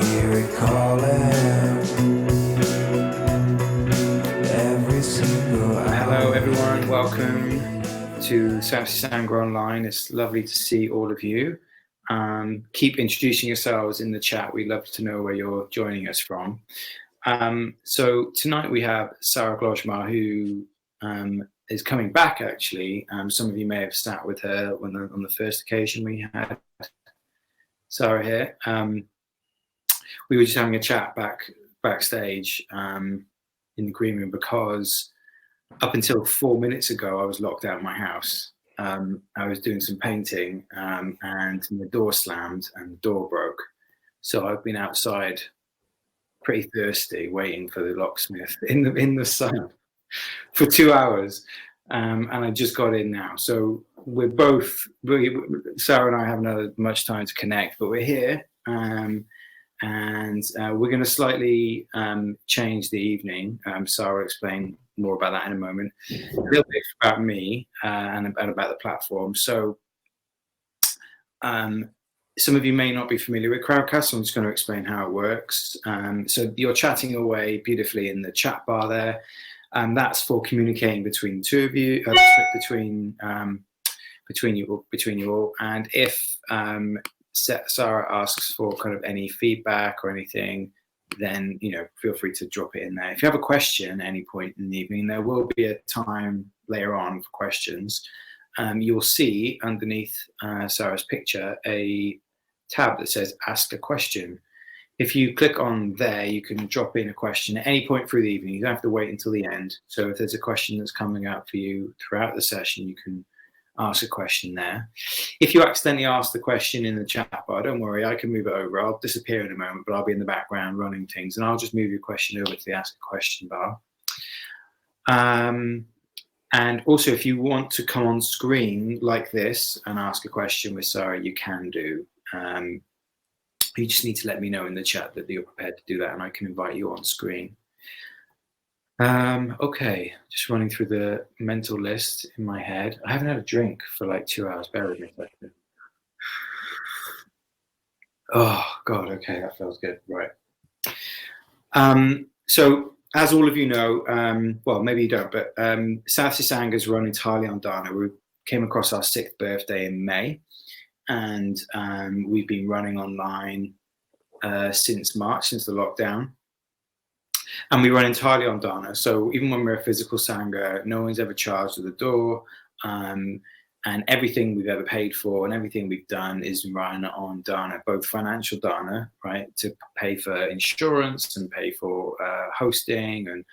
hear it calling every single hour. Hello everyone, welcome to Southsea Sangha Online. It's lovely to see all of you. Keep introducing yourselves in the chat. We'd love to know where you're joining us from. So tonight we have Sara Glojmar, who is coming back actually. Some of you may have sat with her on the first occasion we had Sara here. We were just having a chat backstage in the green room because up until 4 minutes ago I was locked out of my house. I was doing some painting and the door slammed and the door broke. So I've been outside pretty thirsty waiting for the locksmith in the sun for 2 hours. And I just got in now. So we're both, Sara and I haven't had much time to connect, but we're here. And we're going to slightly change the evening. Sara will explain more about that in a moment. A little bit about me and about the platform. So some of you may not be familiar with Crowdcast, so I'm just going to explain how it works. So you're chatting away beautifully in the chat bar there. And that's for communicating between two of you, between you all. And if Sara asks for kind of any feedback or anything, then feel free to drop it in there. If you have a question at any point in the evening, there will be a time later on for questions. You'll see underneath Sara's picture a tab that says Ask a Question. If you click on there, you can drop in a question at any point through the evening. You don't have to wait until the end. So if there's a question that's coming up for you throughout the session, you can ask a question there. If you accidentally ask the question in the chat bar, don't worry, I can move it over. I'll disappear in a moment, but I'll be in the background running things, and I'll just move your question over to the Ask a Question bar. And also, if you want to come on screen like this and ask a question with Sara, you can do. You just need to let me know in the chat that you're prepared to do that, and I can invite you on screen. Okay, just running through the mental list in my head. I haven't had a drink for like 2 hours. Bear with me a second. Oh, God, okay, that feels good. Right. So, as all of you know, well, maybe you don't, but Southsea Sangha is run entirely on Dharna. We came across our 6th birthday in May, and we've been running online since March, since the lockdown. And we run entirely on Dharna. So even when we're a physical Sangha, no one's ever charged at the door. And everything we've ever paid for and everything we've done is run on Dharna, both financial Dharna, right, to pay for insurance and pay for hosting and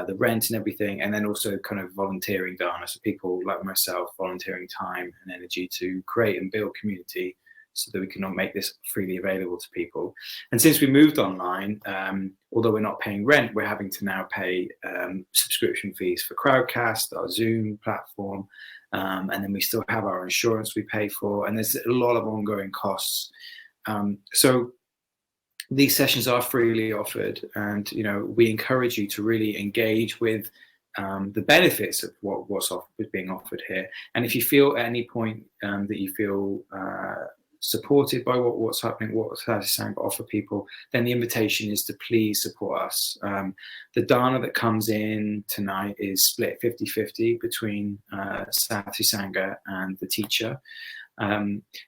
the rent and everything, and then also kind of volunteering Dharna. So people like myself volunteering time and energy to create and build community so that we can make this freely available to people. And since we moved online, although we're not paying rent, we're having to now pay subscription fees for Crowdcast, our Zoom platform, and then we still have our insurance we pay for, and there's a lot of ongoing costs. So these sessions are freely offered, and we encourage you to really engage with the benefits of what's being offered here. And if you feel at any point that you feel supported by what's happening, what Southsea Sangha offer people, then the invitation is to please support us. The Dharna that comes in tonight is split 50-50 between Southsea Sangha and the teacher.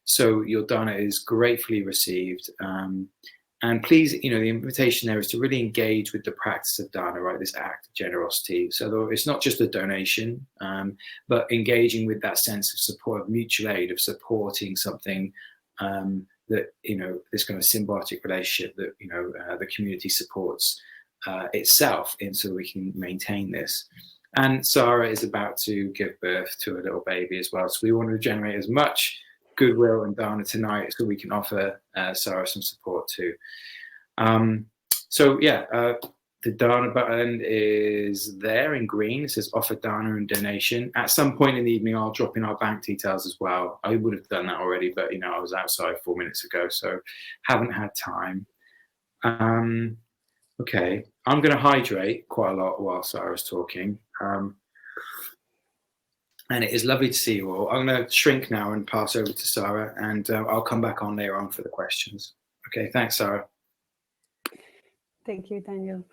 So your Dharna is gratefully received. And please, the invitation there is to really engage with the practice of Dharna, right? This act of generosity. So it's not just a donation, but engaging with that sense of support, of mutual aid, of supporting something that, this kind of symbiotic relationship that, the community supports itself in, so we can maintain this. And Sara is about to give birth to a little baby as well. So we want to generate as much goodwill and Dharna tonight so we can offer Sara some support too. So yeah, the Dharna button is there in green. It says offer Dharna and donation. At some point in the evening, I'll drop in our bank details as well. I would have done that already, but I was outside 4 minutes ago, so haven't had time. Okay, I'm going to hydrate quite a lot while Sara's talking. And it is lovely to see you all. I'm going to shrink now and pass over to Sara, and I'll come back on later on for the questions. Okay, thanks, Sara. Thank you, Daniel.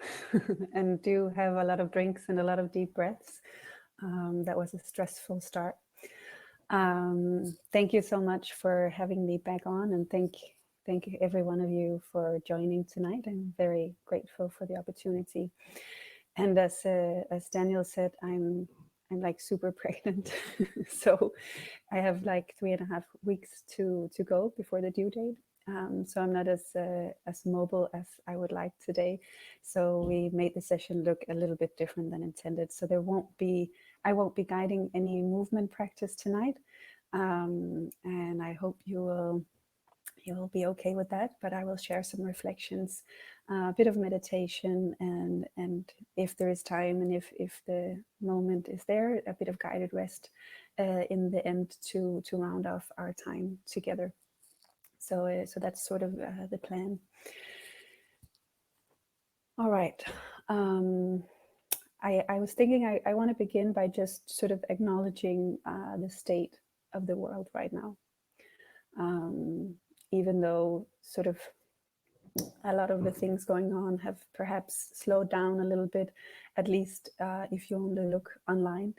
And do have a lot of drinks and a lot of deep breaths. That was a stressful start. Thank you so much for having me back on, and thank every one of you for joining tonight. I'm very grateful for the opportunity. And as Daniel said, I'm like super pregnant, so I have like 3.5 weeks to go before the due date. So I'm not as mobile as I would like today. So we made the session look a little bit different than intended. So I won't be guiding any movement practice tonight, and I hope you will be okay with that. But I will share some reflections, a bit of meditation, and if there is time and if the moment is there, a bit of guided rest in the end to round off our time together. So that's sort of the plan. All right. I was thinking I want to begin by just sort of acknowledging the state of the world right now. Even though sort of a lot of the things going on have perhaps slowed down a little bit, at least if you only look online.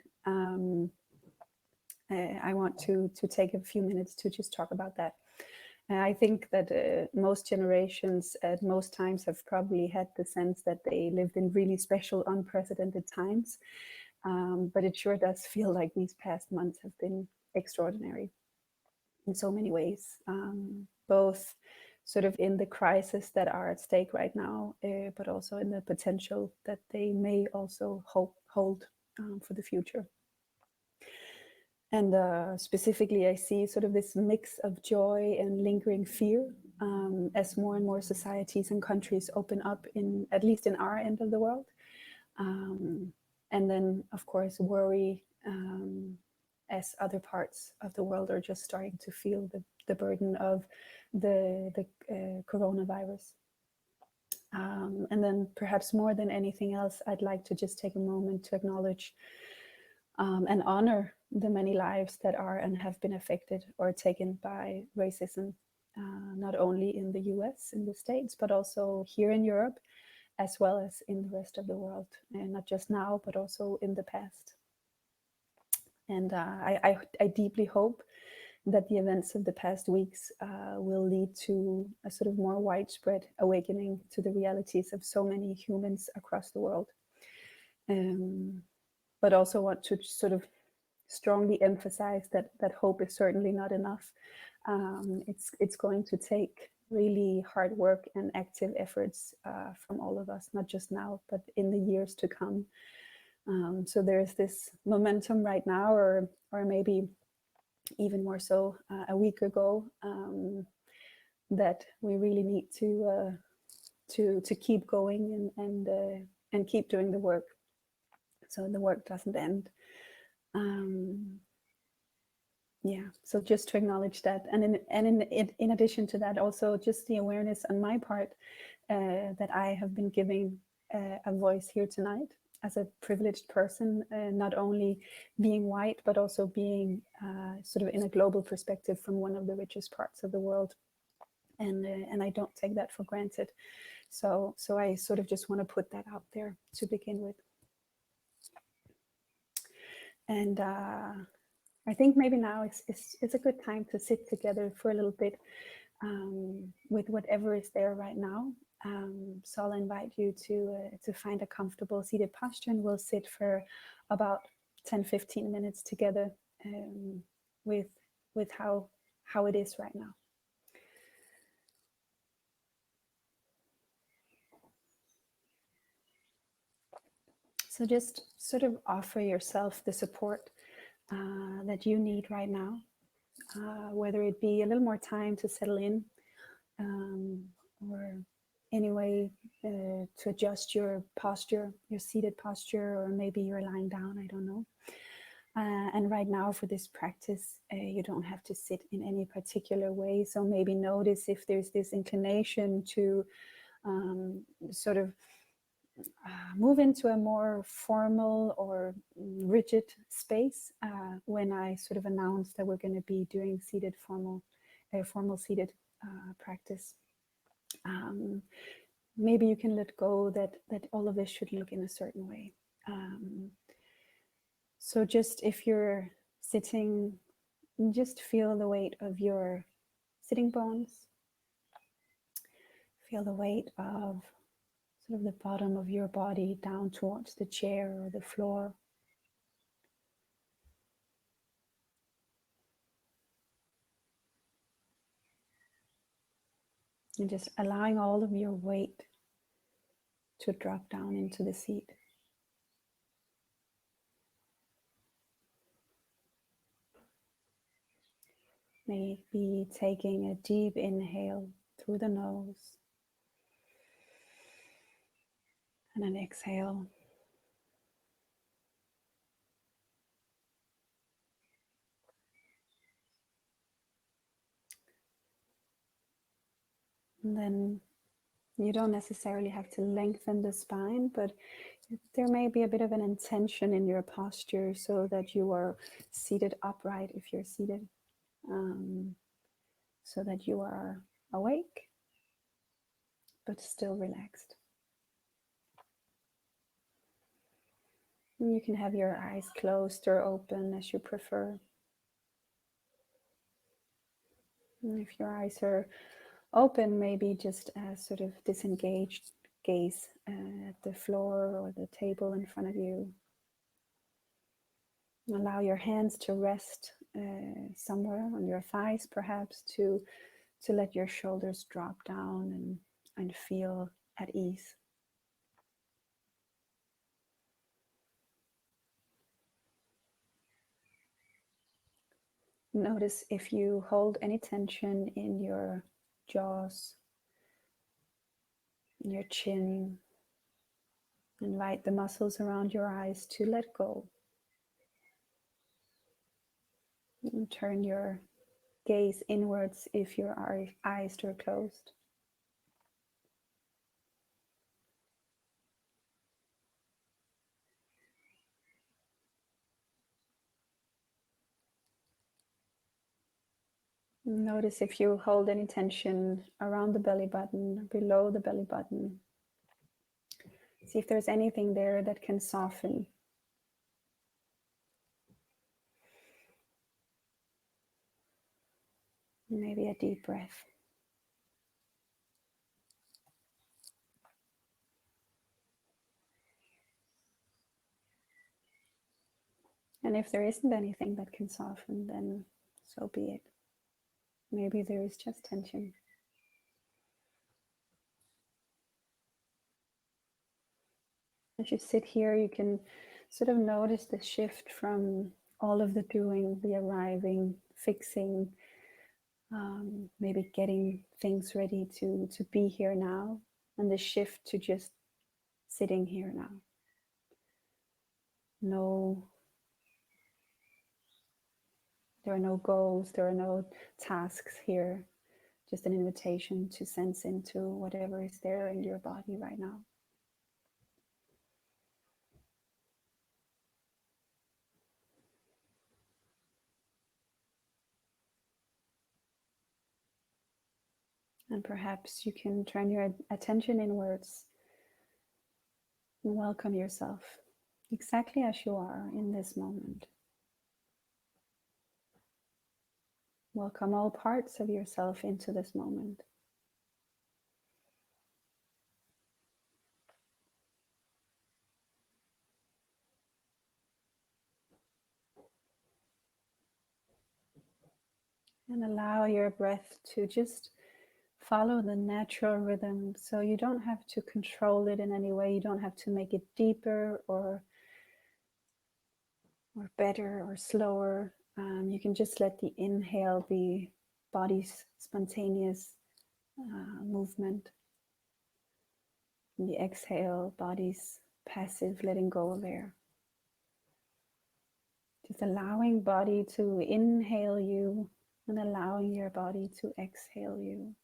I want to take a few minutes to just talk about that. I think that most generations at most times have probably had the sense that they lived in really special, unprecedented times. But it sure does feel like these past months have been extraordinary in so many ways, both sort of in the crisis that are at stake right now, but also in the potential that they may also hold for the future. And specifically, I see sort of this mix of joy and lingering fear as more and more societies and countries open up, at least in our end of the world. And then, of course, worry as other parts of the world are just starting to feel the burden of the coronavirus. And then perhaps more than anything else, I'd like to just take a moment to acknowledge and honor the many lives that are and have been affected or taken by racism, not only in the US, in the States, but also here in Europe, as well as in the rest of the world, and not just now, but also in the past. And I deeply hope that the events of the past weeks will lead to a sort of more widespread awakening to the realities of so many humans across the world. But also want to sort of strongly emphasize that hope is certainly not enough. It's going to take really hard work and active efforts from all of us, not just now, but in the years to come. So there's this momentum right now, or maybe even more so a week ago, that we really need to keep going and keep doing the work, so the work doesn't end. Yeah, so just to acknowledge that, and in addition to that, also just the awareness on my part that I have been giving a voice here tonight as a privileged person, not only being white, but also being sort of in a global perspective from one of the richest parts of the world, and I don't take that for granted. So I sort of just want to put that out there to begin with. And I think maybe now it's a good time to sit together for a little bit with whatever is there right now. So I'll invite you to find a comfortable seated posture, and we'll sit for about 10-15 minutes together with how it is right now. So just sort of offer yourself the support that you need right now, whether it be a little more time to settle in, or anyway to adjust your posture, your seated posture, or maybe you're lying down, I don't know. And right now for this practice, you don't have to sit in any particular way. So maybe notice if there's this inclination to sort of move into a more formal or rigid space when I sort of announce that we're going to be doing formal seated practice. maybe you can let go that all of this should look in a certain way. So just if you're sitting, just feel the weight of your sitting bones. Feel the weight of sort of the bottom of your body down towards the chair or the floor. And just allowing all of your weight to drop down into the seat. Maybe taking a deep inhale through the nose and an exhale. And then you don't necessarily have to lengthen the spine, but there may be a bit of an intention in your posture so that you are seated upright if you're seated, so that you are awake but still relaxed. And you can have your eyes closed or open as you prefer. And if your eyes are open, maybe just a sort of disengaged gaze at the floor or the table in front of you. Allow your hands to rest somewhere on your thighs, perhaps, to let your shoulders drop down and feel at ease. Notice if you hold any tension in your jaws, in your chin. Invite the muscles around your eyes to let go. And turn your gaze inwards if your eyes are closed. Notice if you hold any tension around the belly button, below the belly button. See if there's anything there that can soften. Maybe a deep breath. And if there isn't anything that can soften, then so be it. Maybe there is just tension. As you sit here, you can sort of notice the shift from all of the doing, the arriving, fixing, maybe getting things ready to be here now, and the shift to just sitting here now. There are no goals, there are no tasks here, just an invitation to sense into whatever is there in your body right now. And perhaps you can turn your attention inwards and welcome yourself exactly as you are in this moment. Welcome all parts of yourself into this moment. And allow your breath to just follow the natural rhythm. So you don't have to control it in any way. You don't have to make it deeper or better or slower. You can just let the inhale be body's spontaneous movement. And the exhale, body's passive letting go of air. Just allowing body to inhale you and allowing your body to exhale you.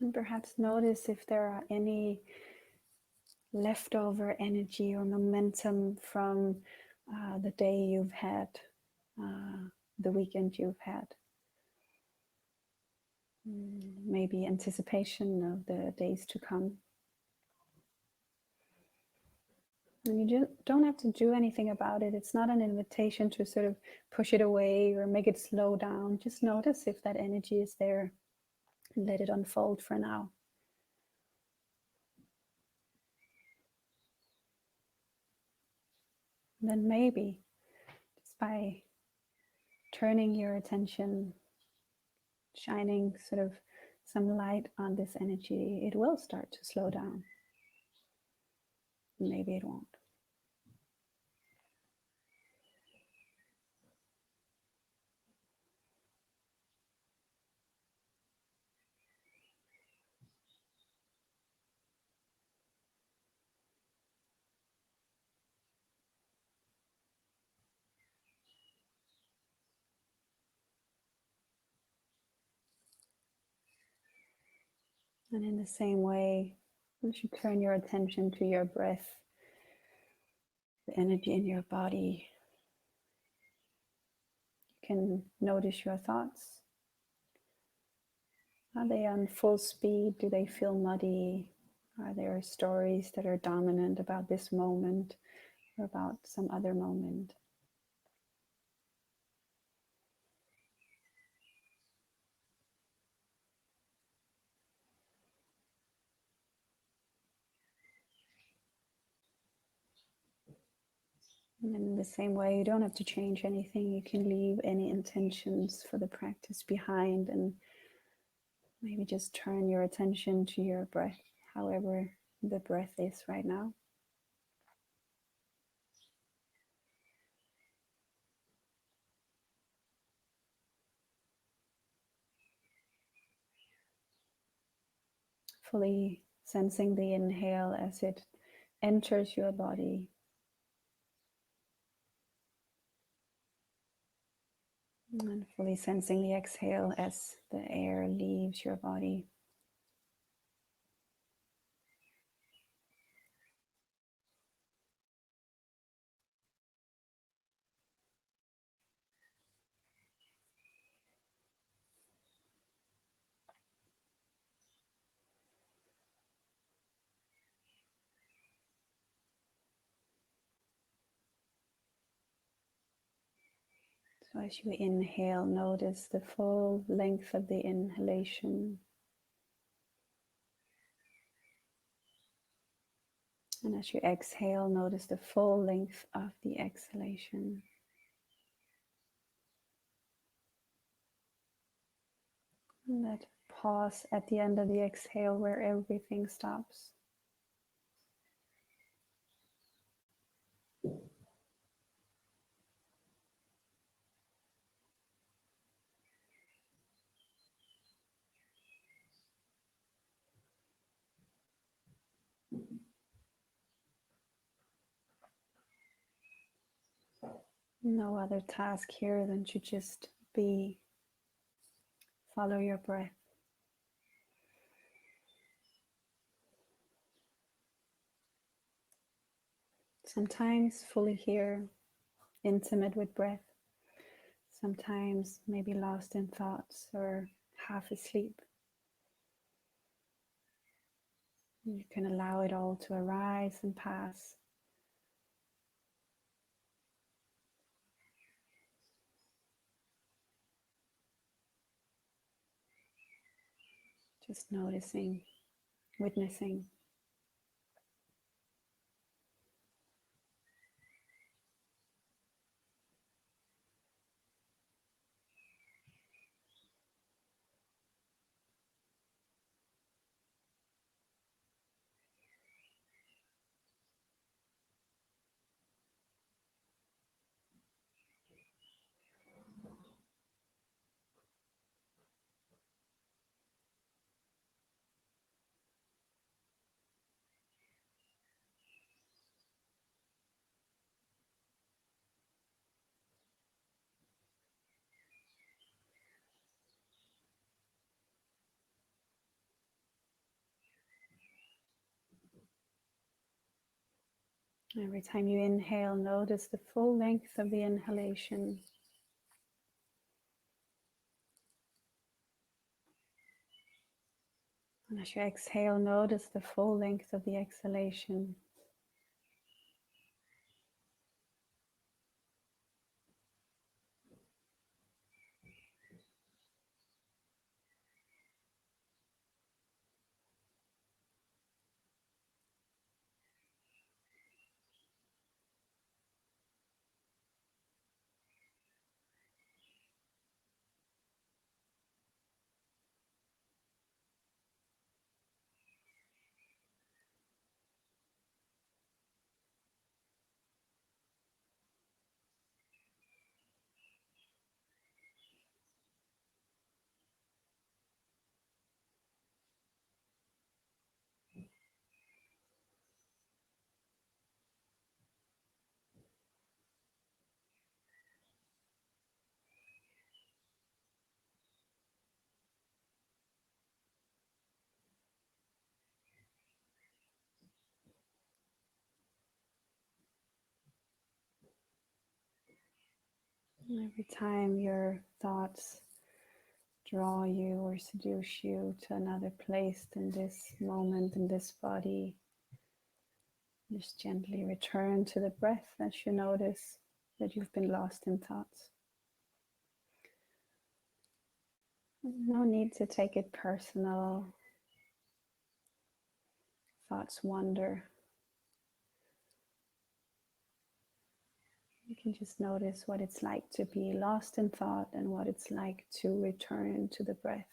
And perhaps notice if there are any leftover energy or momentum from the day you've had, the weekend you've had. Maybe anticipation of the days to come. And you don't have to do anything about it. It's not an invitation to sort of push it away or make it slow down. Just notice if that energy is there and let it unfold for now. And then maybe just by turning your attention, shining sort of some light on this energy, it will start to slow down. Maybe it won't. And in the same way, as you turn your attention to your breath, the energy in your body, you can notice your thoughts. Are they on full speed? Do they feel muddy? Are there stories that are dominant about this moment or about some other moment? And in the same way, you don't have to change anything. You can leave any intentions for the practice behind and maybe just turn your attention to your breath, however the breath is right now. Fully sensing the inhale as it enters your body. And fully sensing the exhale as the air leaves your body. So as you inhale, notice the full length of the inhalation. And as you exhale, notice the full length of the exhalation. And that pause at the end of the exhale where everything stops. No other task here than to just be, follow your breath. Sometimes fully here, intimate with breath. Sometimes maybe lost in thoughts or half asleep. You can allow it all to arise and pass. Just noticing, witnessing. Every time you inhale, notice the full length of the inhalation. And as you exhale, notice the full length of the exhalation. Every time your thoughts draw you or seduce you to another place than this moment in this body, just gently return to the breath as you notice that you've been lost in thoughts. No need to take it personal. Thoughts wander. You can just notice what it's like to be lost in thought and what it's like to return to the breath,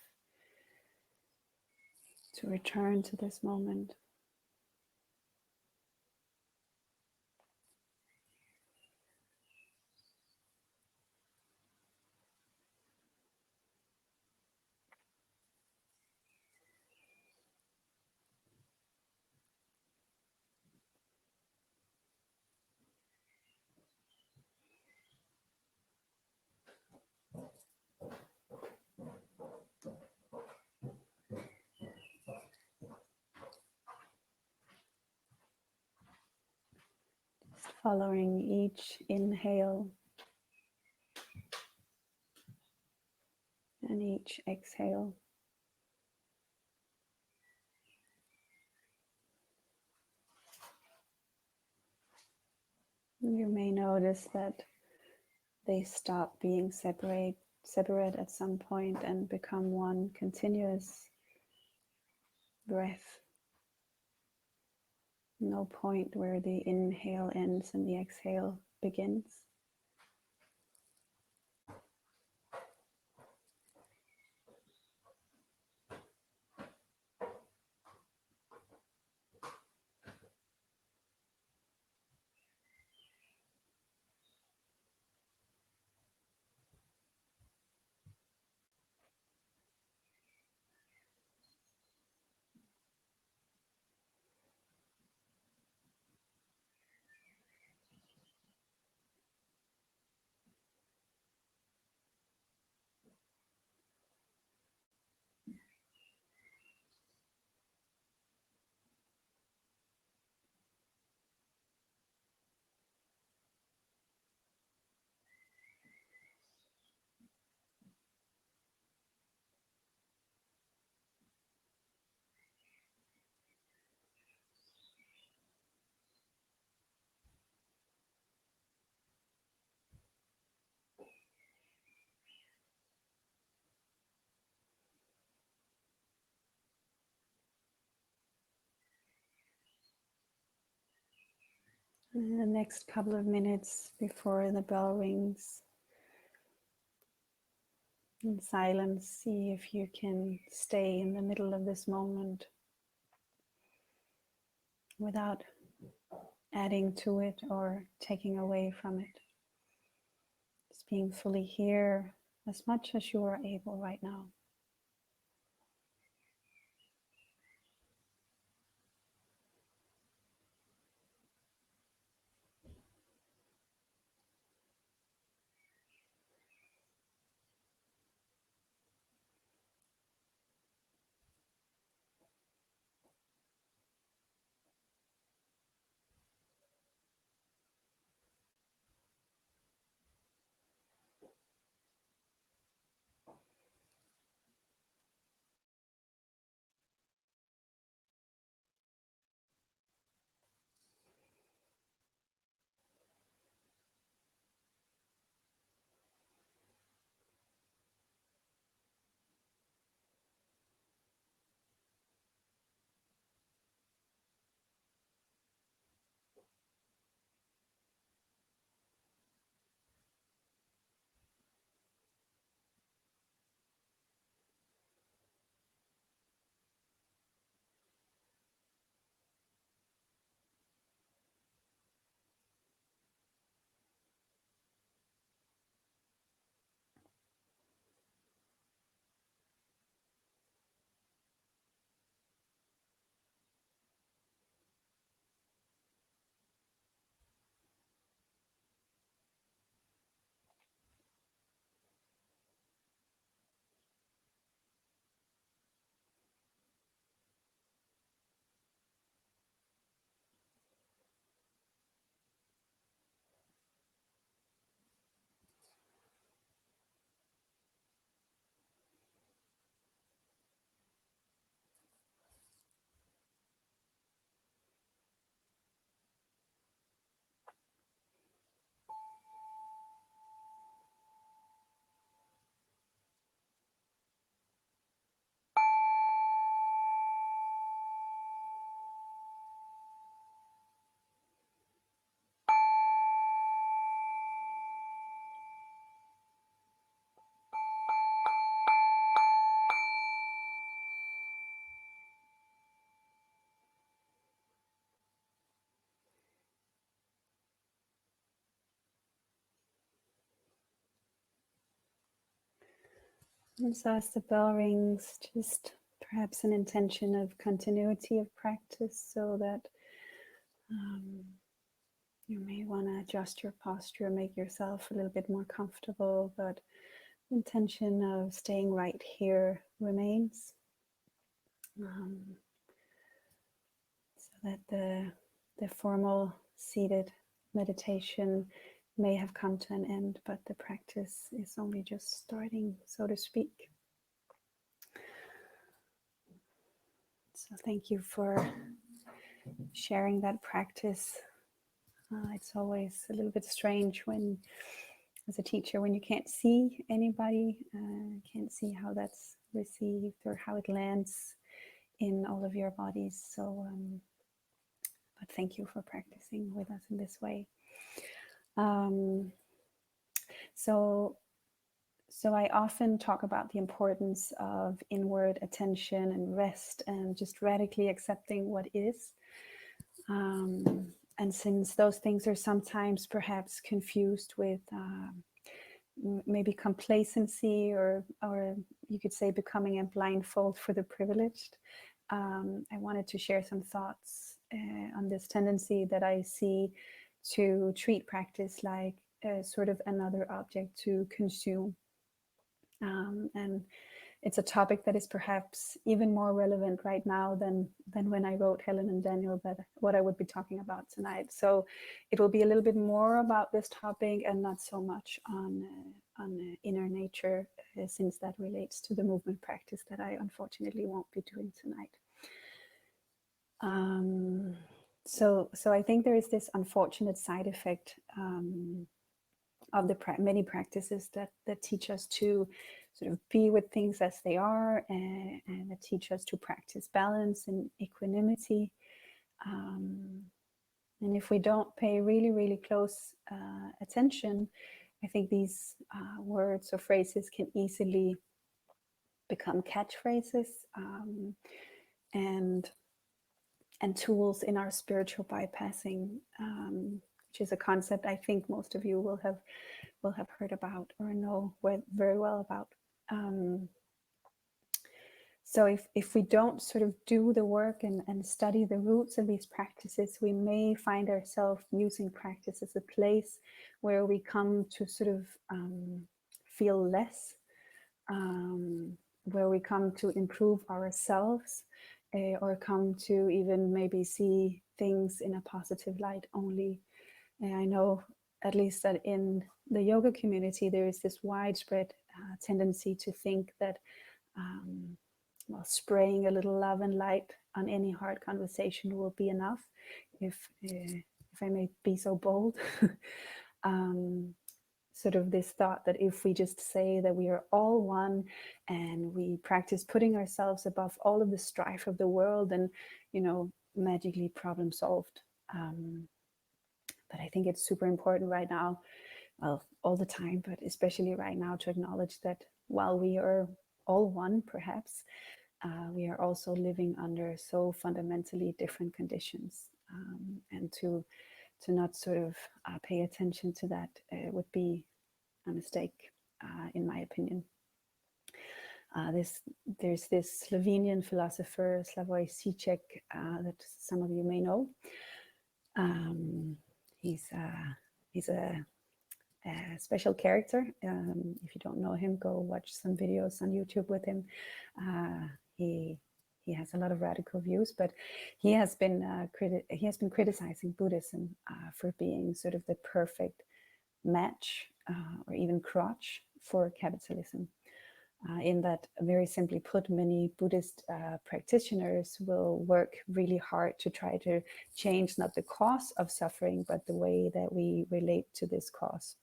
to return to this moment. Just following each inhale and each exhale. You may notice that they stop being separate at some point and become one continuous breath. No point where the inhale ends and the exhale begins. In the next couple of minutes before the bell rings, in silence, see if you can stay in the middle of this moment without adding to it or taking away from it. Just being fully here as much as you are able right now. And so as the bell rings, just perhaps an intention of continuity of practice, so that you may want to adjust your posture, make yourself a little bit more comfortable, but the intention of staying right here remains, so that the formal seated meditation may have come to an end, but the practice is only just starting, so to speak. So thank you for sharing that practice. It's always a little bit strange when, as a teacher, when you can't see anybody, can't see how that's received or how it lands in all of your bodies. So, but thank you for practicing with us in this way. So I often talk about the importance of inward attention and rest and just radically accepting what is. And since those things are sometimes perhaps confused with maybe complacency or you could say becoming a blindfold for the privileged, I wanted to share some thoughts on this tendency that I see to treat practice like sort of another object to consume. And it's a topic that is perhaps even more relevant right now than when I wrote Helen and Daniel, but what I would be talking about tonight. So it will be a little bit more about this topic and not so much on inner nature, since that relates to the movement practice that I unfortunately won't be doing tonight. So I think there is this unfortunate side effect of the many practices that teach us to sort of be with things as they are, and that teach us to practice balance and equanimity. And if we don't pay really, really close attention, I think these words or phrases can easily become catchphrases and tools in our spiritual bypassing, which is a concept I think most of you will have heard about or know very well about. So if we don't sort of do the work and study the roots of these practices, we may find ourselves using practice as a place where we come to sort of feel less, where we come to improve ourselves, or come to even maybe see things in a positive light only. And I know at least that in the yoga community, there is this widespread tendency to think that spraying a little love and light on any hard conversation will be enough, if I may be so bold. Sort of this thought that if we just say that we are all one and we practice putting ourselves above all of the strife of the world, and magically problem solved. But I think it's super important right now, well, all the time, but especially right now, to acknowledge that while we are all one, perhaps, we are also living under so fundamentally different conditions. And to not sort of pay attention to that would be a mistake, in my opinion. There's this Slovenian philosopher, Slavoj Žižek, that some of you may know. He's a special character. If you don't know him, go watch some videos on YouTube with him. He has a lot of radical views, but he has been criticizing Buddhism for being sort of the perfect match or even crutch for capitalism. In that, very simply put, many Buddhist practitioners will work really hard to try to change not the cause of suffering, but the way that we relate to this cause.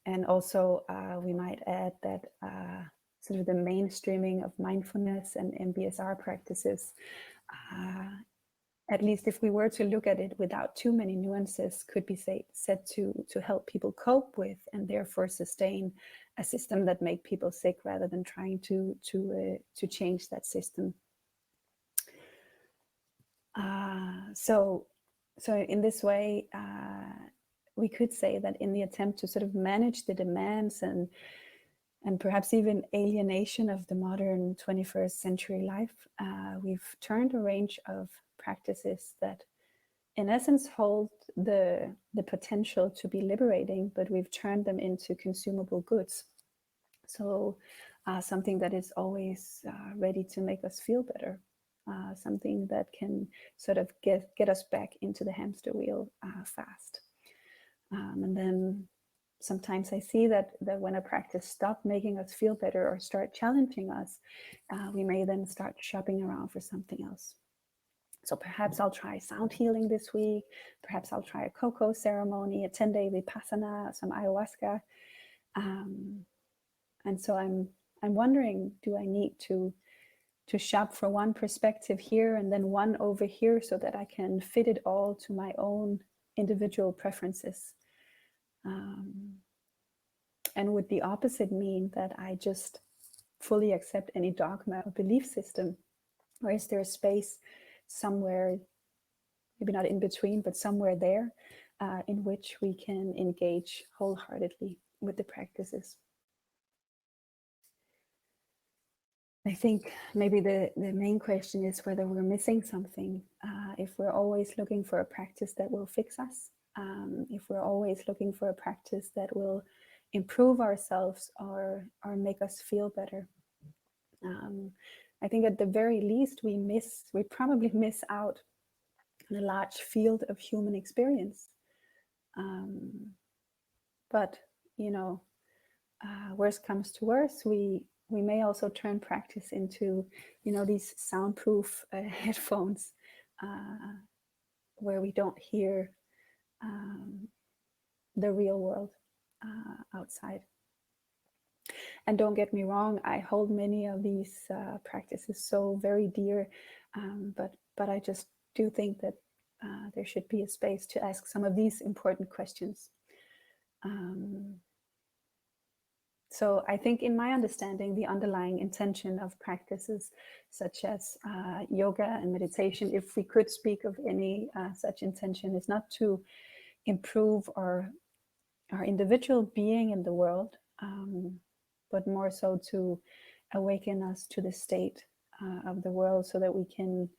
And also we might add that sort of the mainstreaming of mindfulness and MBSR practices, at least if we were to look at it without too many nuances, could be said to help people cope with and therefore sustain a system that make people sick, rather than trying to change that system. So in this way, we could say that in the attempt to sort of manage the demands and perhaps even alienation of the modern 21st century life, we've turned a range of practices that in essence hold the potential to be liberating, but we've turned them into consumable goods. So something that is always ready to make us feel better, something that can sort of get us back into the hamster wheel fast. And then sometimes I see that when a practice stops making us feel better or start challenging us, we may then start shopping around for something else. So perhaps I'll try sound healing this week. Perhaps I'll try a cocoa ceremony, a 10-day vipassana, some ayahuasca. And so I'm wondering, do I need to shop for one perspective here and then one over here so that I can fit it all to my own individual preferences? And would the opposite mean that I just fully accept any dogma or belief system? Or is there a space somewhere, maybe not in between, but somewhere there, in which we can engage wholeheartedly with the practices? I think maybe the main question is whether we're missing something. If we're always looking for a practice that will fix us, if we're always looking for a practice that will improve ourselves or make us feel better. I think at the very least we probably miss out on a large field of human experience. But worst comes to worst, we may also turn practice into these soundproof headphones where we don't hear the real world outside. And don't get me wrong, I hold many of these practices so very dear, but I just do think that there should be a space to ask some of these important questions. So I think in my understanding, the underlying intention of practices such as yoga and meditation, if we could speak of any such intention, is not to improve our individual being in the world, but more so to awaken us to the state of the world so that we can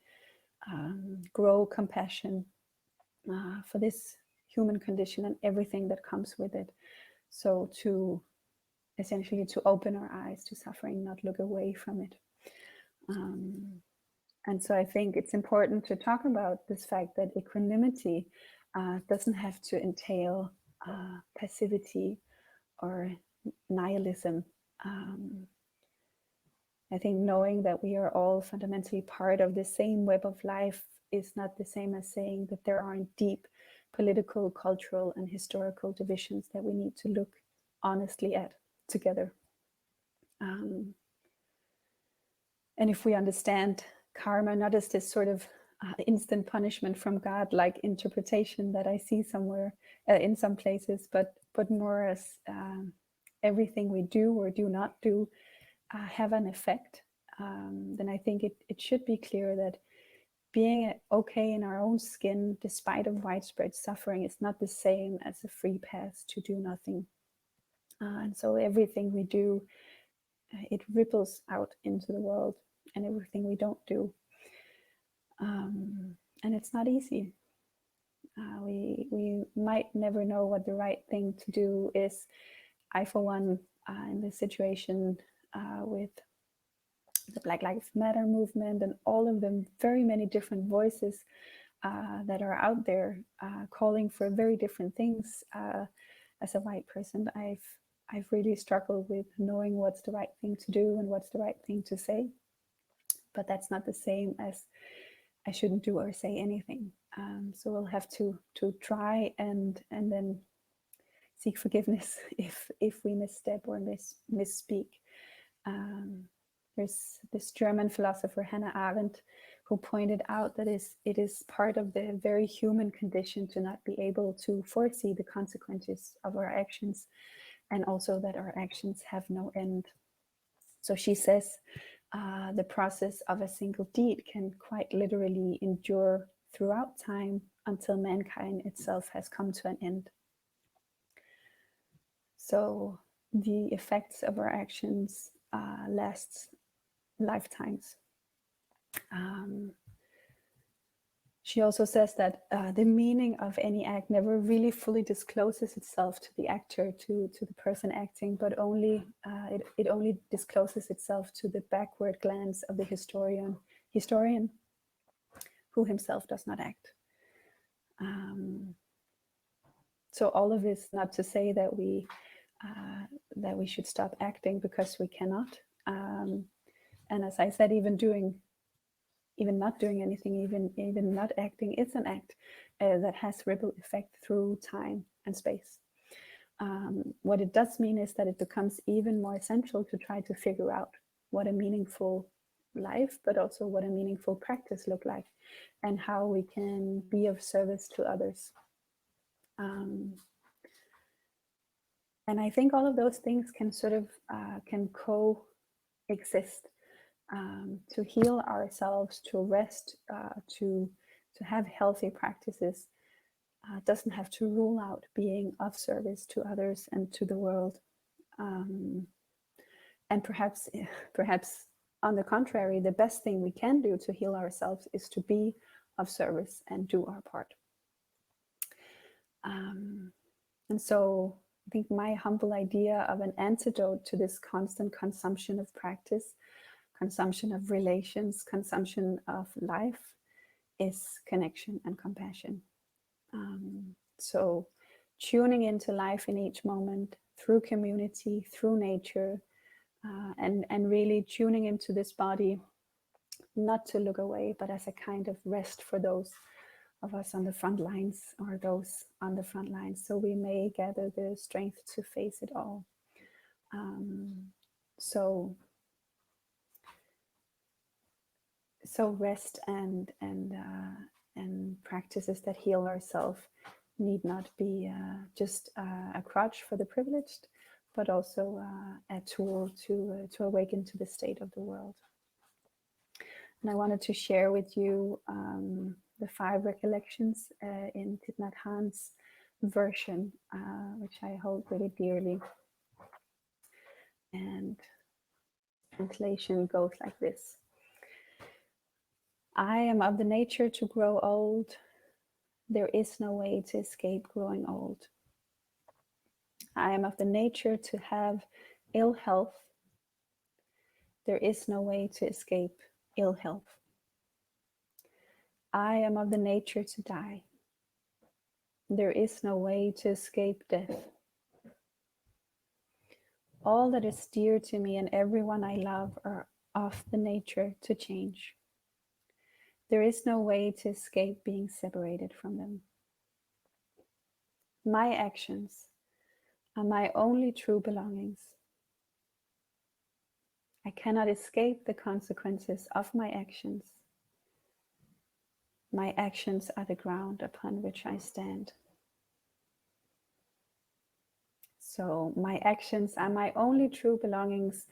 grow compassion for this human condition and everything that comes with it. So to essentially to open our eyes to suffering, not look away from it. And so I think it's important to talk about this fact that equanimity doesn't have to entail passivity or nihilism. I think knowing that we are all fundamentally part of the same web of life is not the same as saying that there aren't deep political, cultural, and historical divisions that we need to look honestly at together. And if we understand karma not as this sort of instant punishment from God like interpretation that I see somewhere in some places, but more as everything we do or do not do have an effect, then I think it should be clear that being okay in our own skin despite of widespread suffering is not the same as a free pass to do nothing. And so everything we do, it ripples out into the world, and everything we don't do. And it's not easy. We might never know what the right thing to do is. I, for one, in this situation with the Black Lives Matter movement and all of the very many different voices that are out there calling for very different things. As a white person, I've really struggled with knowing what's the right thing to do and what's the right thing to say. But that's not the same as I shouldn't do or say anything. So we'll have to try and then seek forgiveness if we misstep or misspeak. There's this German philosopher Hannah Arendt who pointed out that it is part of the very human condition to not be able to foresee the consequences of our actions, and also that our actions have no end. So she says the process of a single deed can quite literally endure throughout time until mankind itself has come to an end. so the effects of our actions last lifetimes. She also says that the meaning of any act never really fully discloses itself to the actor, to the person acting, but only it only discloses itself to the backward glance of the historian who himself does not act. So all of this, not to say that we should stop acting because we cannot. And as I said, even not doing anything, even not acting, it's an act that has ripple effect through time and space. What it does mean is that it becomes even more essential to try to figure out what a meaningful life, but also what a meaningful practice look like, and how we can be of service to others. And I think all of those things can sort of can coexist. To heal ourselves, to rest, to have healthy practices doesn't have to rule out being of service to others and to the world. And perhaps on the contrary, the best thing we can do to heal ourselves is to be of service and do our part. And so I think my humble idea of an antidote to this constant consumption of practice, consumption of relations, consumption of life, is connection and compassion. So tuning into life in each moment through community, through nature, and really tuning into this body, not to look away, but as a kind of rest for those of us on the front lines, or those on the front lines, so we may gather the strength to face it all. So rest and practices that heal ourselves need not be just a crutch for the privileged, but also a tool to awaken to the state of the world. And I wanted to share with you the 5 recollections in Thich Nhat Hanh's version, which I hold really dearly. And translation goes like this: I am of the nature to grow old. There is no way to escape growing old. I am of the nature to have ill health. There is no way to escape ill health. I am of the nature to die. There is no way to escape death. All that is dear to me and everyone I love are of the nature to change. There is no way to escape being separated from them. My actions are my only true belongings. I cannot escape the consequences of my actions. My actions are the ground upon which I stand. So my actions are my only true belongings.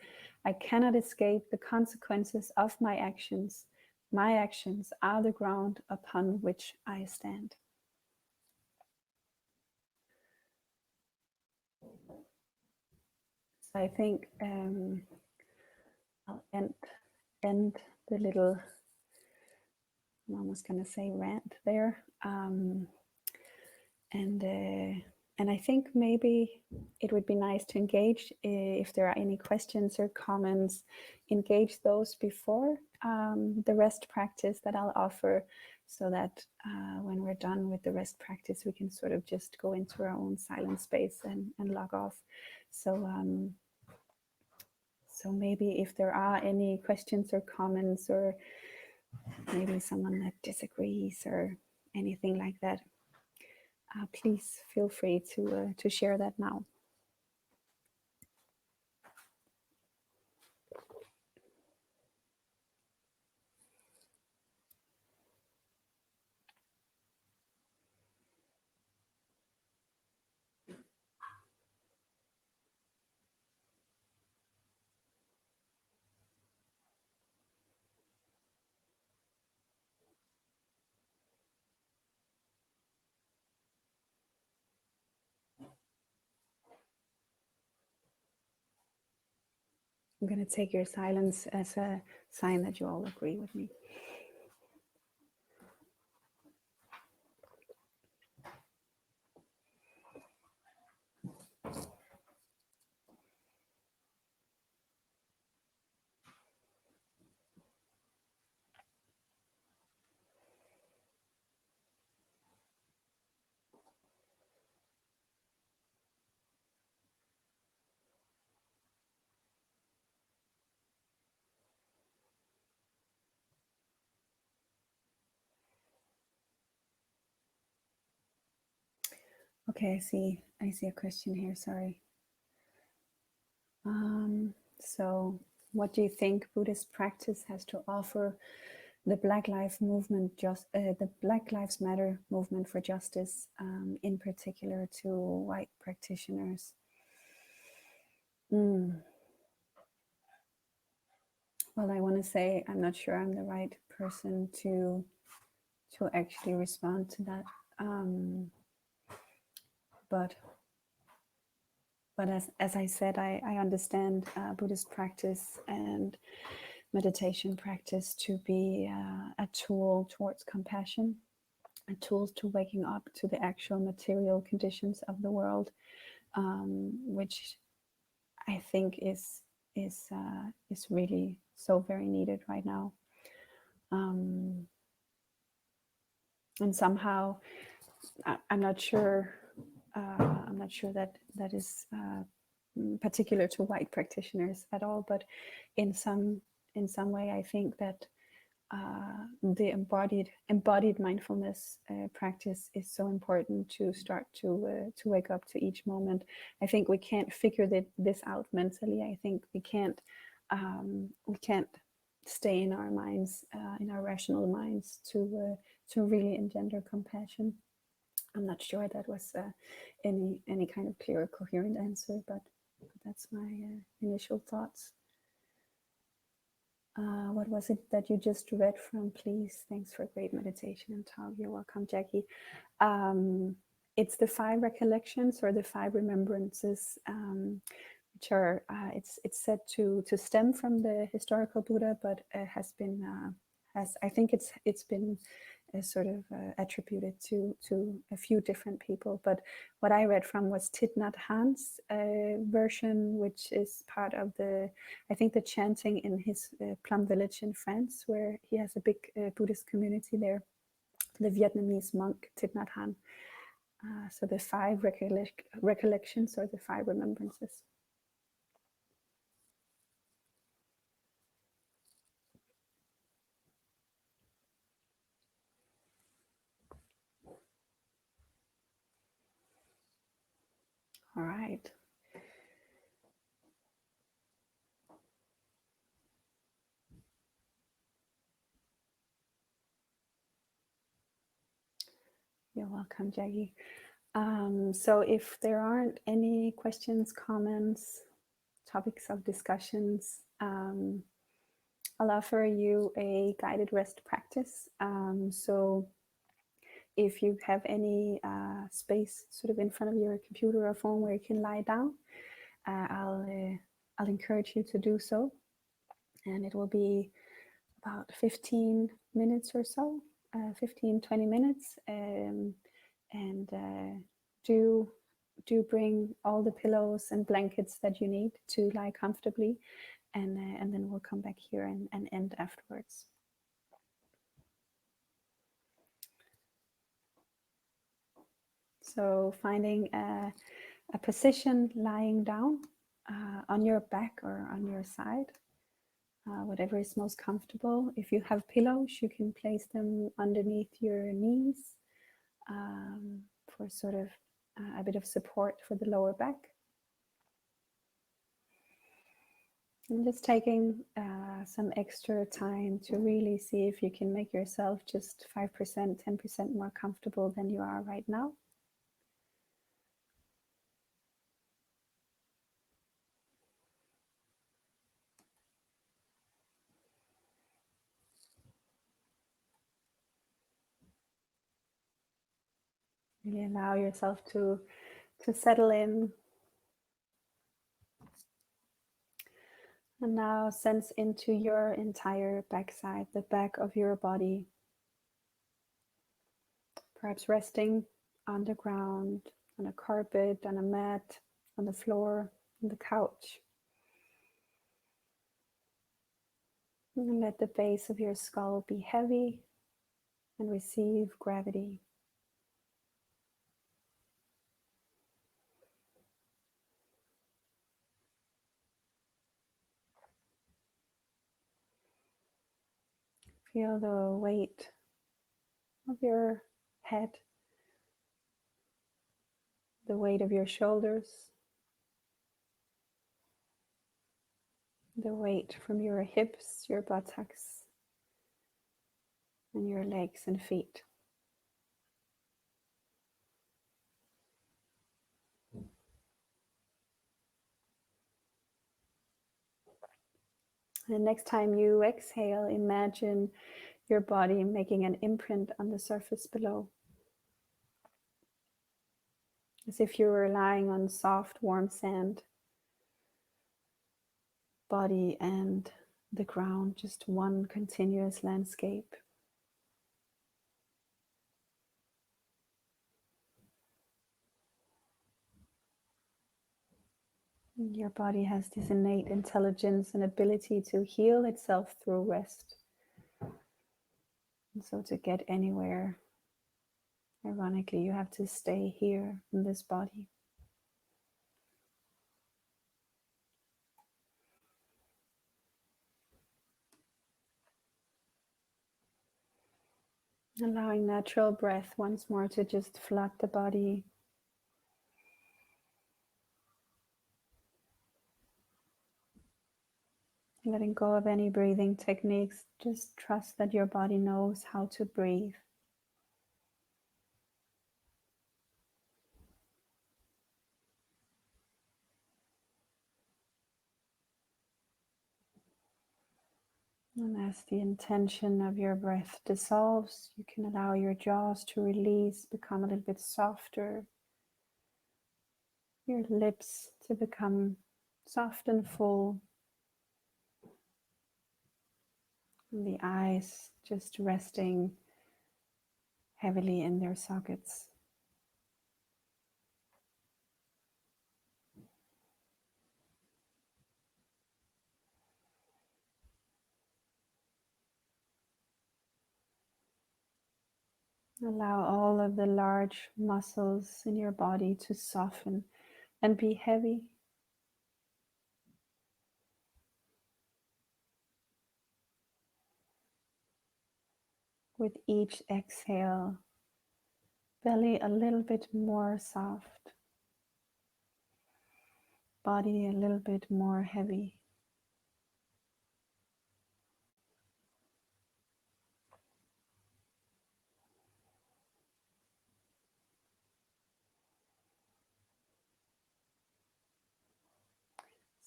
I cannot escape the consequences of my actions. My actions are the ground upon which I stand. So I think I'll end the little, I'm almost going to say rant there. And I think maybe it would be nice to engage, if there are any questions or comments, engage those before the rest practice that I'll offer, so that when we're done with the rest practice, we can sort of just go into our own silent space and log off. So maybe if there are any questions or comments, or maybe someone that disagrees or anything like that, please feel free to share that now. I'm going to take your silence as a sign that you all agree with me. Okay, I see a question here, sorry. So what do you think Buddhist practice has to offer the Black Lives Movement, the Black Lives Matter movement for justice, in particular to white practitioners? Well, I want to say I'm not sure I'm the right person to actually respond to that. But as I said, I understand Buddhist practice and meditation practice to be a tool towards compassion, a tool to waking up to the actual material conditions of the world, which I think is really so very needed right now. And somehow, I'm not sure that is particular to white practitioners at all, but in some way, I think that the embodied mindfulness practice is so important to start to wake up to each moment. I think we can't figure this out mentally. I think we can't stay in our minds, in our rational minds, to really engender compassion. I'm not sure that was any kind of clear, coherent answer, but that's my initial thoughts. What was it that you just read from, please? Thanks for great meditation and talk. You're welcome, Jackie. It's the 5 recollections or the 5 remembrances, which are it's said to stem from the historical Buddha, but has I think it's been sort of attributed to a few different people. But what I read from was Thich Nhat Hanh's version, which is part of I think the chanting in his Plum Village in France, where he has a big Buddhist community there, the Vietnamese monk Thich Nhat Hanh. So the 5 recollections or the 5 remembrances. All right. You're welcome, Jackie. So if there aren't any questions, comments, topics of discussions, I'll offer you a guided rest practice. So if you have any space sort of in front of your computer or phone where you can lie down, I'll encourage you to do so. And it will be about 15 minutes or so, 15, 20 minutes. And do bring all the pillows and blankets that you need to lie comfortably. And then we'll come back here and end afterwards. So finding a position lying down on your back or on your side, whatever is most comfortable. If you have pillows, you can place them underneath your knees for sort of a bit of support for the lower back. And just taking some extra time to really see if you can make yourself just 5%, 10% more comfortable than you are right now. Really allow yourself to settle in. And now sense into your entire backside, the back of your body, perhaps resting on the ground, on a carpet, on a mat, on the floor, on the couch. And let the base of your skull be heavy and receive gravity. Feel the weight of your head, the weight of your shoulders, the weight from your hips, your buttocks, and your legs and feet. And next time you exhale, imagine your body making an imprint on the surface below, as if you were lying on soft, warm sand. Body and the ground, just one continuous landscape. Your body has this innate intelligence and ability to heal itself through rest. And so to get anywhere, ironically, you have to stay here in this body. Allowing natural breath once more to just flood the body. Letting go of any breathing techniques, just trust that your body knows how to breathe. And as the intention of your breath dissolves, you can allow your jaws to release, become a little bit softer. Your lips to become soft and full. And the eyes just resting heavily in their sockets. Allow all of the large muscles in your body to soften and be heavy. With each exhale, belly a little bit more soft, body a little bit more heavy.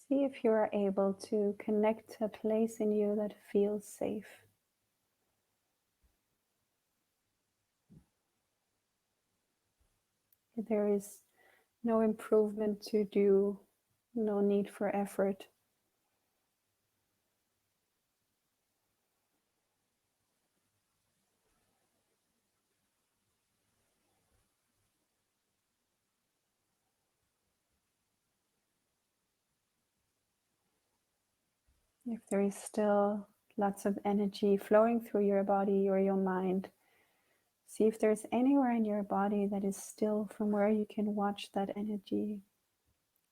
See if you are able to connect to a place in you that feels safe. There is no improvement to do, no need for effort. If there is still lots of energy flowing through your body or your mind, see if there's anywhere in your body that is still, from where you can watch that energy,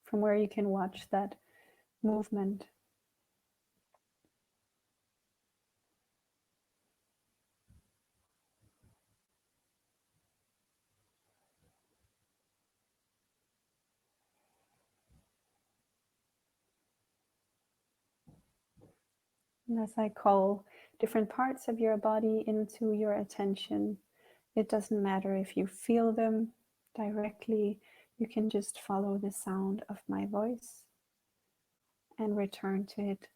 from where you can watch that movement. And as I call different parts of your body into your attention, it doesn't matter if you feel them directly, you can just follow the sound of my voice and return to it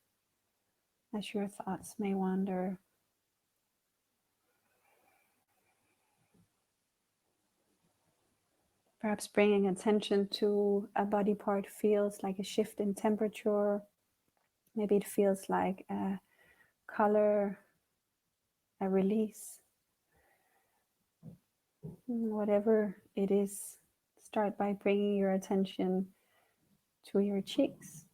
as your thoughts may wander. Perhaps bringing attention to a body part feels like a shift in temperature Maybe it feels like a color, a release. Whatever it is, start by bringing your attention to your cheeks.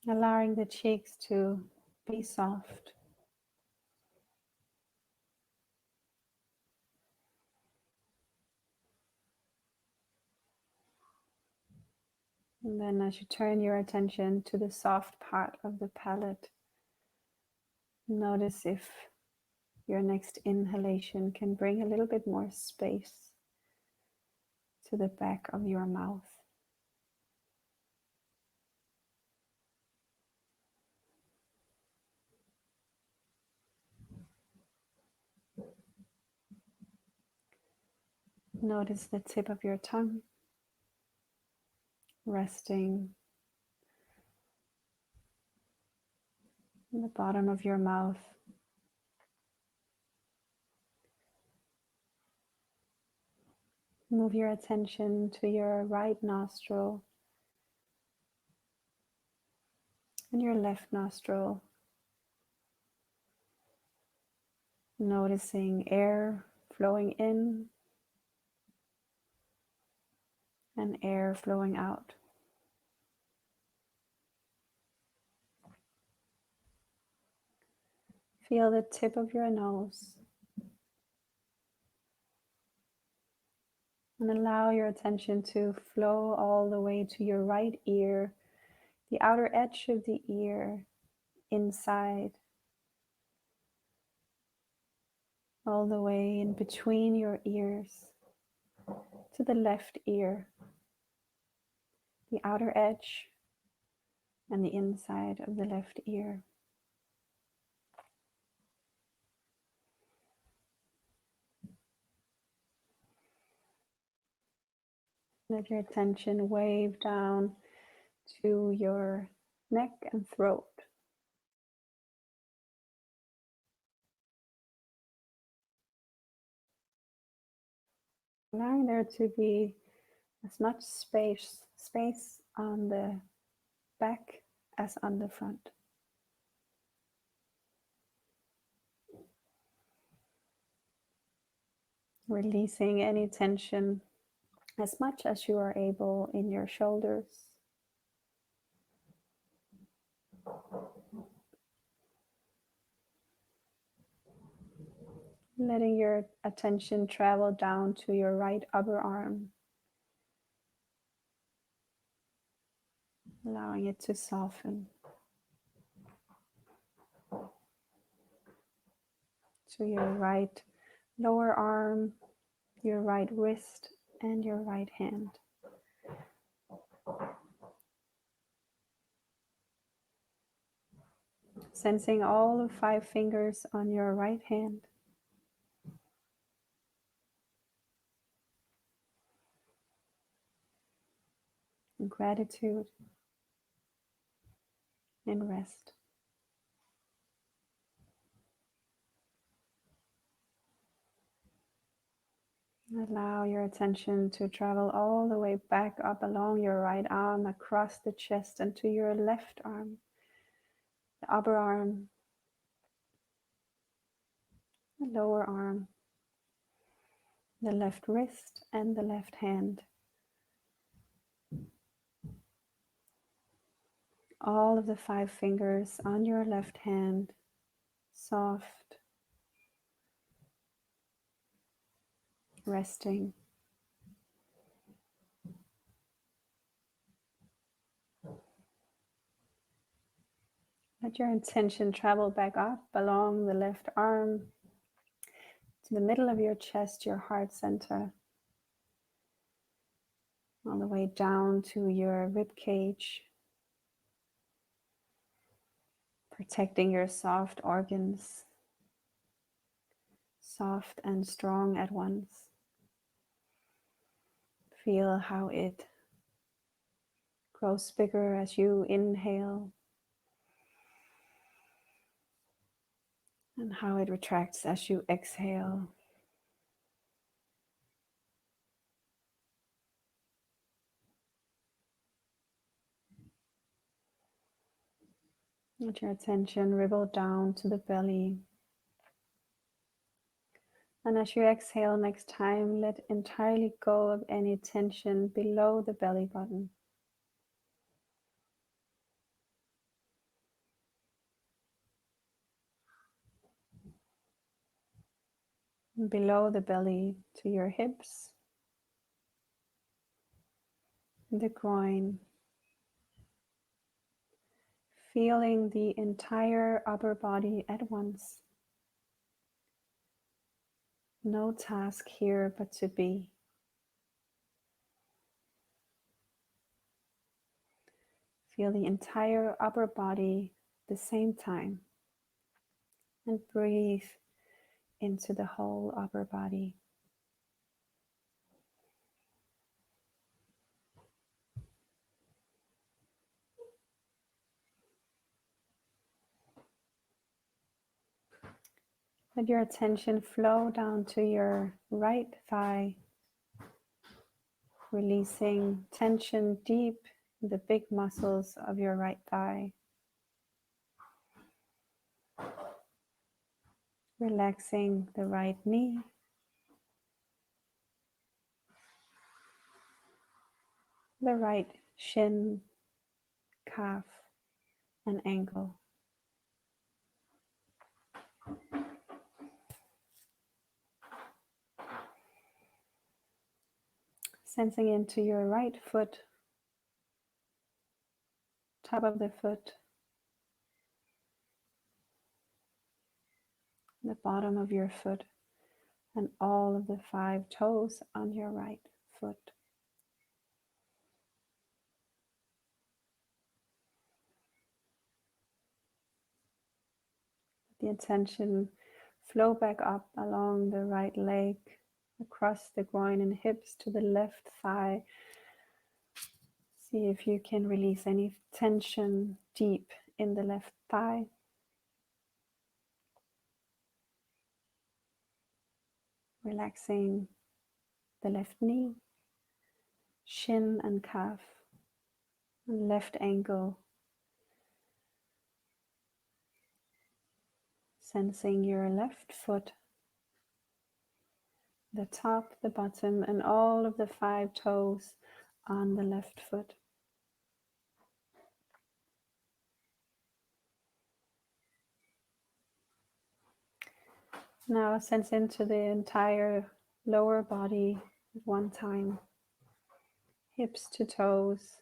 Allowing the cheeks to be soft. And then as you turn your attention to the soft part of the palate, notice if your next inhalation can bring a little bit more space to the back of your mouth. Notice the tip of your tongue resting on the bottom of your mouth. Move your attention to your right nostril and your left nostril. Noticing air flowing in and air flowing out. Feel the tip of your nose and allow your attention to flow all the way to your right ear, the outer edge of the ear, inside, all the way in between your ears to the left ear, the outer edge and the inside of the left ear. Let your attention wave down to your neck and throat. Allowing there to be as much space on the back as on the front. Releasing any tension as much as you are able in your shoulders. Letting your attention travel down to your right upper arm. Allowing it to soften. To your right lower arm, your right wrist, and your right hand. Sensing all the 5 fingers on your right hand. In gratitude and rest. Allow your attention to travel all the way back up along your right arm, across the chest, and to your left arm, the upper arm, the lower arm, the left wrist, and the left hand. All of the 5 fingers on your left hand, soft, resting. Let your intention travel back up along the left arm to the middle of your chest, your heart center, all the way down to your rib cage, protecting your soft organs, soft and strong at once. Feel how it grows bigger as you inhale and how it retracts as you exhale. Let your attention ripple down to the belly. And as you exhale next time, let entirely go of any tension below the belly button. Below the belly to your hips, the groin, feeling the entire upper body at once. No task here but to be. Feel the entire upper body at the same time and breathe into the whole upper body. Let your attention flow down to your right thigh, releasing tension deep in the big muscles of your right thigh. Relaxing the right knee, the right shin, calf, and ankle. Sensing into your right foot, top of the foot, the bottom of your foot, and all of the 5 toes on your right foot. The attention flow back up along the right leg, across the groin and hips to the left thigh. See if you can release any tension deep in the left thigh. Relaxing the left knee, shin and calf, and left ankle. Sensing your left foot, the top, the bottom, and all of the 5 toes on the left foot. Now sense into the entire lower body at one time. Hips to toes,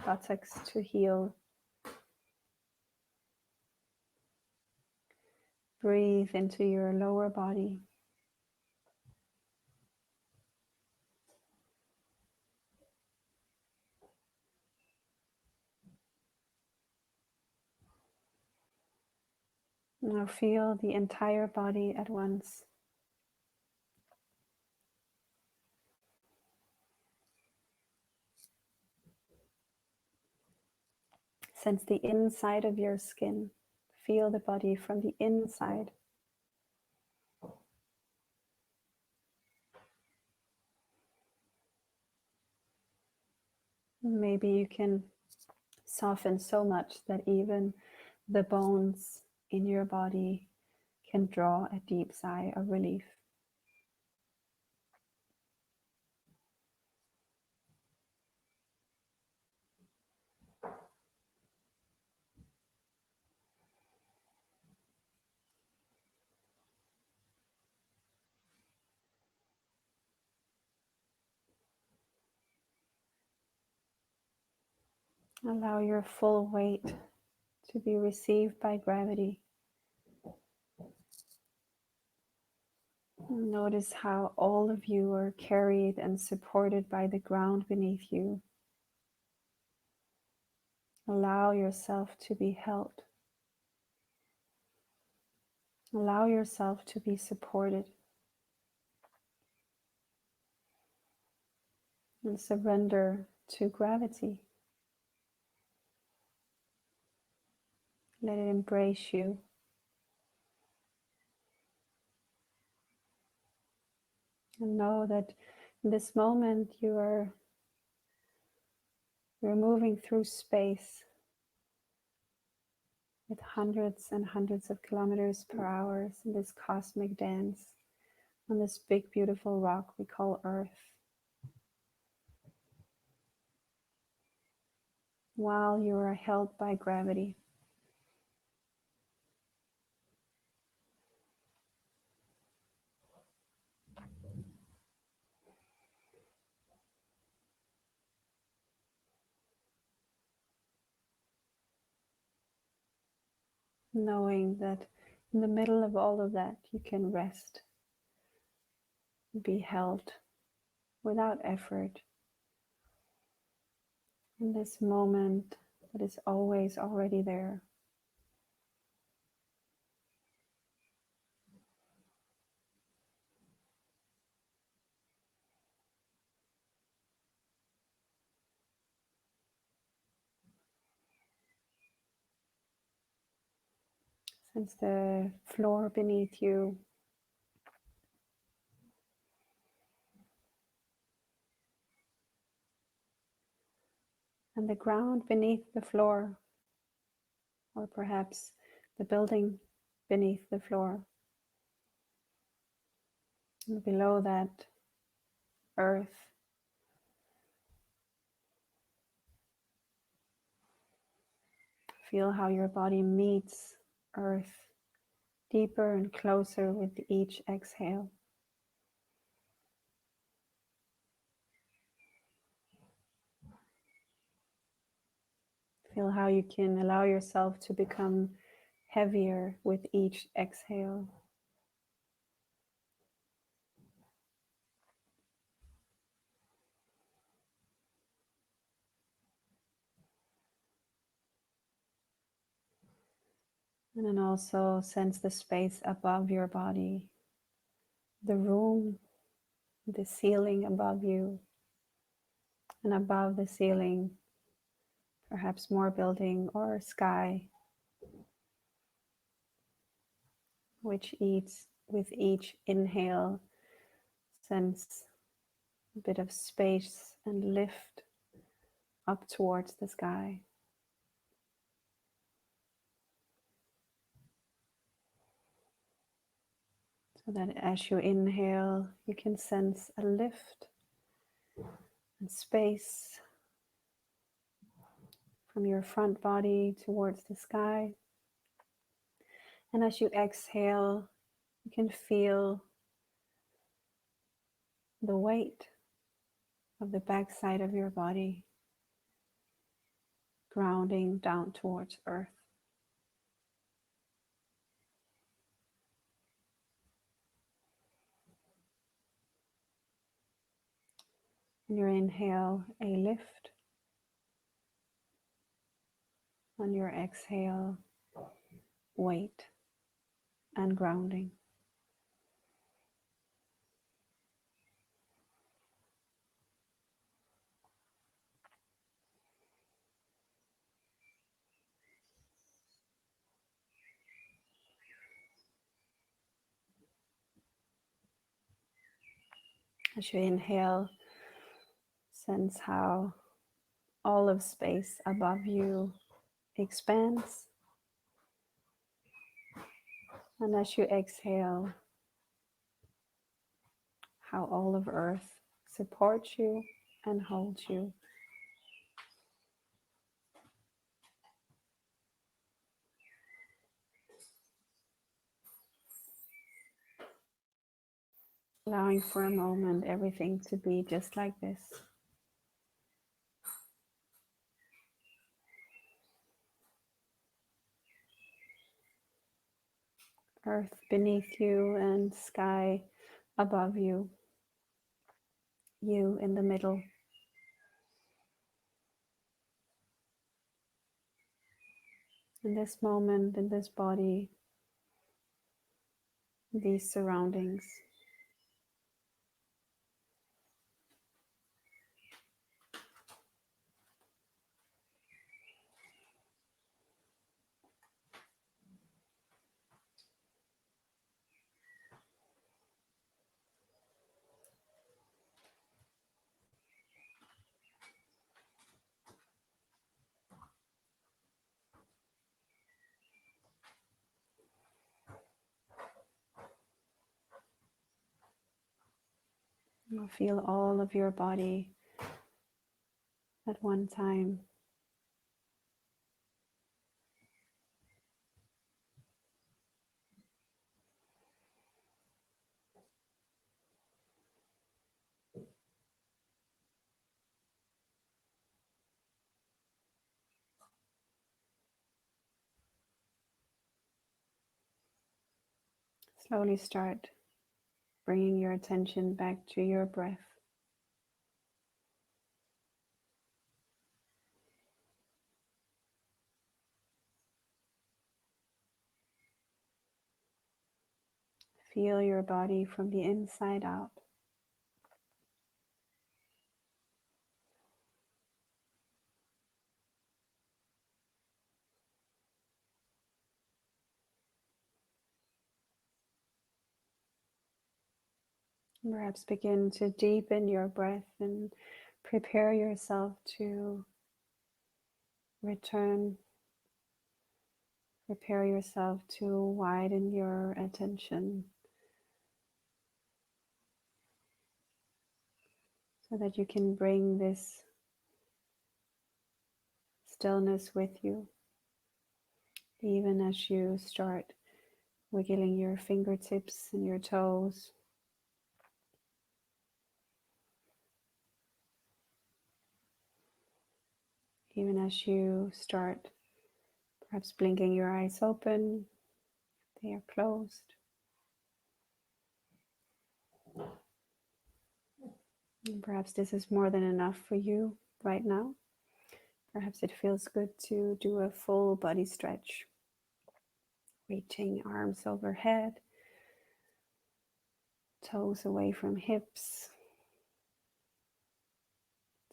buttocks to heel. Breathe into your lower body. Now feel the entire body at once. Sense the inside of your skin. Feel the body from the inside. Maybe you can soften so much that even the bones in your body can draw a deep sigh of relief. Allow your full weight to be received by gravity. Notice how all of you are carried and supported by the ground beneath you. Allow yourself to be held. Allow yourself to be supported. And surrender to gravity. Let it embrace you. And know that in this moment you're moving through space. with hundreds and hundreds of kilometers per hour in this cosmic dance on this big, beautiful rock we call Earth. While you are held by gravity. Knowing that in the middle of all of that, you can rest, be held without effort in this moment that is always already there. Sense the floor beneath you. And the ground beneath the floor, or perhaps the building beneath the floor. And below that, earth. Feel how your body meets earth deeper and closer with each exhale. Feel how you can allow yourself to become heavier with each exhale. And then also sense the space above your body, the room, the ceiling above you, and above the ceiling, perhaps more building or sky, which eats with each inhale, sense a bit of space and lift up towards the sky. So that as you inhale, you can sense a lift and space from your front body towards the sky. And as you exhale, you can feel the weight of the back side of your body grounding down towards earth. On your inhale, a lift. On your exhale, weight and grounding. As you inhale, sense how all of space above you expands. And as you exhale, how all of earth supports you and holds you. Allowing for a moment everything to be just like this. Earth beneath you and sky above you. You in the middle. In this moment, in this body, these surroundings. You'll feel all of your body at one time. Slowly start bringing your attention back to your breath. Feel your body from the inside out. Perhaps begin to deepen your breath and prepare yourself to return. Prepare yourself to widen your attention so that you can bring this stillness with you, even as you start wiggling your fingertips and your toes. Even as you start perhaps blinking your eyes open, they are closed. And perhaps this is more than enough for you right now. Perhaps it feels good to do a full body stretch, reaching arms overhead, toes away from hips,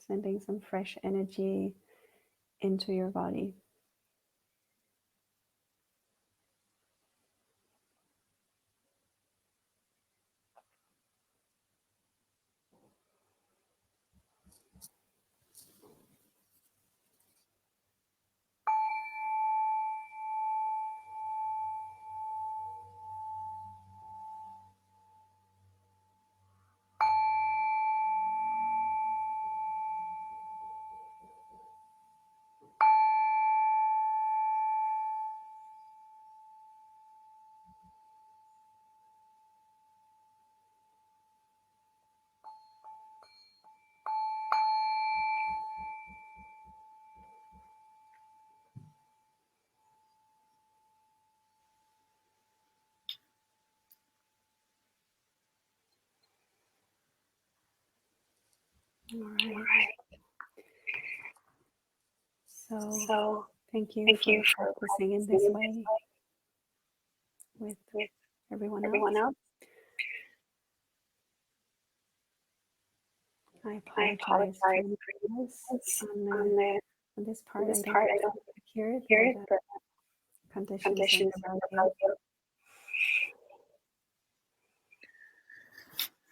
sending some fresh energy into your body. All right. So thank you for practicing in this way with everyone else. I apologize for any noise on this part. I don't hear it, but conditions are about you.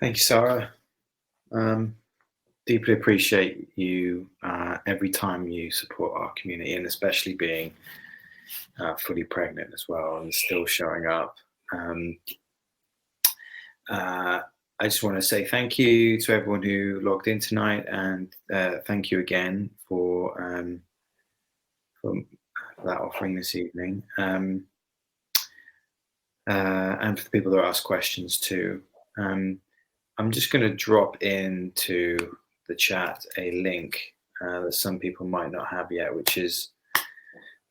Thank you, Sara. Deeply appreciate you every time you support our community, and especially being fully pregnant as well and still showing up. I just want to say thank you to everyone who logged in tonight, and thank you again for that offering this evening, and for the people that asked questions too. I'm just going to drop into the chat a link that some people might not have yet, which is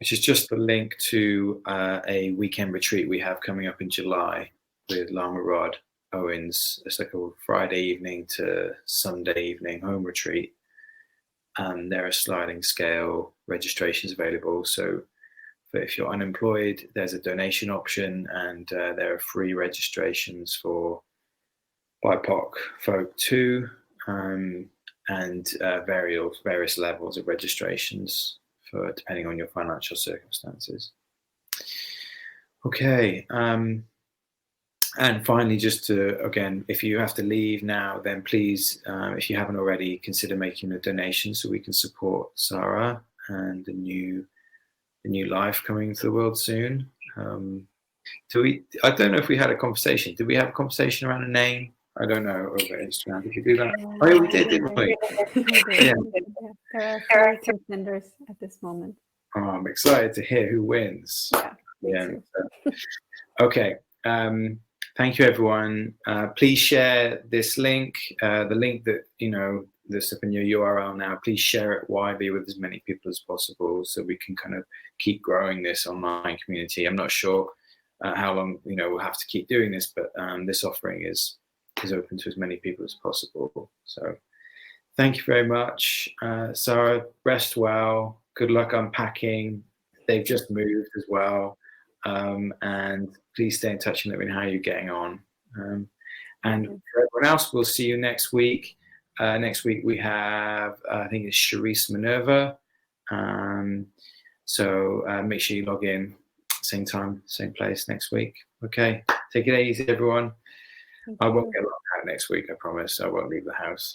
just the link to a weekend retreat we have coming up in July with Lama Rod Owens. It's like a Friday evening to Sunday evening home retreat. There are sliding scale registrations available. So if you're unemployed, there's a donation option, and there are free registrations for BIPOC folk too, and various levels of registrations for depending on your financial circumstances. Okay, and finally, just to again, if you have to leave now, then please, if you haven't already, consider making a donation so we can support Sara and the new life coming into the world soon. I don't know if we had a conversation. Did we have a conversation around a name? I don't know, over Instagram. Did you do that? Oh, yeah, we did, didn't we? Yeah. There are 3 contenders at this moment. Oh, I'm excited to hear who wins. Yeah, me too. Okay. Thank you, everyone. Please share this link, the link that, that's up in your URL now. Please share it widely with as many people as possible so we can kind of keep growing this online community. I'm not sure how long, we'll have to keep doing this, but this offering is open to as many people as possible. So thank you very much. Sara, rest well. Good luck unpacking. They've just moved as well. And please stay in touch and let me know how you're getting on. And for everyone else, we'll see you next week. Next week we have, I think it's Charisse Minerva. So make sure you log in, same time, same place next week. Okay, take it easy, everyone. I won't get locked out next week, I promise. I won't leave the house.